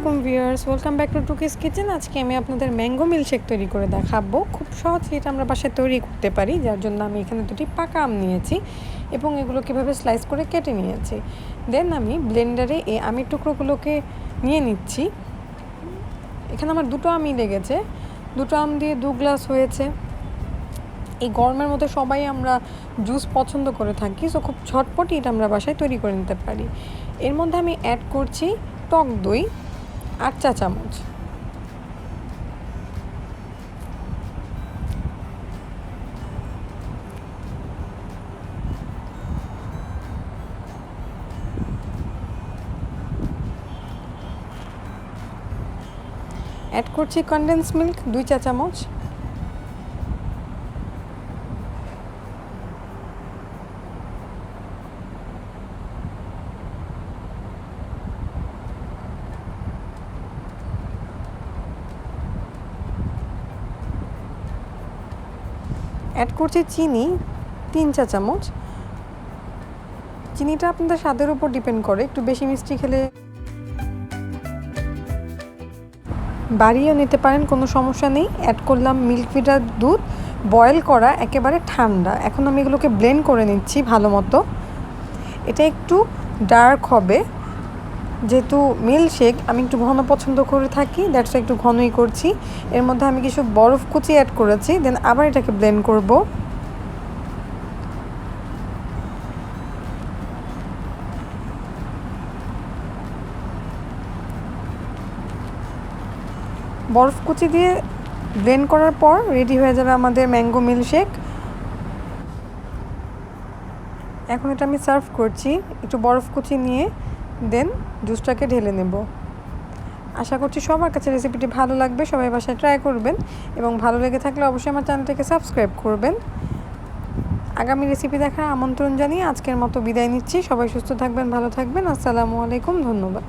আলাইকুম viewers, welcome back to Tukis kitchen. আজকে আমি আপনাদের ম্যাঙ্গো মিল্কশেক তৈরি করে দেখাবো। খুব সহজে এটা আমরা বাসায় তৈরি করতে পারি, যার জন্য আমি এখানে দুটি পাকা আম নিয়েছি এবং এগুলো কীভাবে স্লাইস করে কেটে নিয়েছি। দেন আমি ব্লেন্ডারে এই আমের টুকরোগুলোকে নিয়ে নিচ্ছি। এখানে আমার দুটো আমই লেগেছে, দুটো আম দিয়ে 2 গ্লাস হয়েছে। এই গরমের মধ্যে সবাই আমরা জুস পছন্দ করে থাকি, সো খুব ঝটপট এটা আমরা বাসায় তৈরি করে নিতে পারি। এর মধ্যে আমি অ্যাড করছি টক দই 8 চা চামচ। অ্যাড করছি কনডেন্স মিল্ক 2 চা চামচ। অ্যাড করছি চিনি 3 চা চামচ। চিনিটা আপনাদের স্বাদের উপর ডিপেন্ড করে, একটু বেশি মিষ্টি খেলে বাড়িয়েও নিতে পারেন, কোনো সমস্যা নেই। অ্যাড করলাম মিল্কভিটার দুধ, বয়েল করা, একেবারে ঠান্ডা। এখন আমি এগুলোকে ব্লেন্ড করে নিচ্ছি ভালো মতো। এটা একটু ডার্ক হবে, যেহেতু মিল্কশেক আমি একটু ঘন পছন্দ করে থাকি, দ্যাটস একটু ঘনই করছি। এর মধ্যে আমি কিছু বরফ কুচি অ্যাড করেছি, দেন আবার এটাকে ব্লেন্ড করব। বরফ কুচি দিয়ে ব্লেন্ড করার পর রেডি হয়ে যাবে আমাদের ম্যাঙ্গো মিল্কশেক। এখন এটা আমি সার্ভ করছি, একটু বরফ কুচি নিয়ে দেন জুসটাকে ঢেলে নেব। আশা করছি সবার কাছে রেসিপিটি ভালো লাগবে, সবাই বাসায় ট্রাই করবেন এবং ভালো লেগে থাকলে অবশ্যই আমার চ্যানেলটাকে সাবস্ক্রাইব করবেন। আগামী রেসিপি দেখার আমন্ত্রণ জানিয়ে আজকের মতো বিদায় নিচ্ছি। সবাই সুস্থ থাকবেন, ভালো থাকবেন। আসসালামু আলাইকুম, ধন্যবাদ।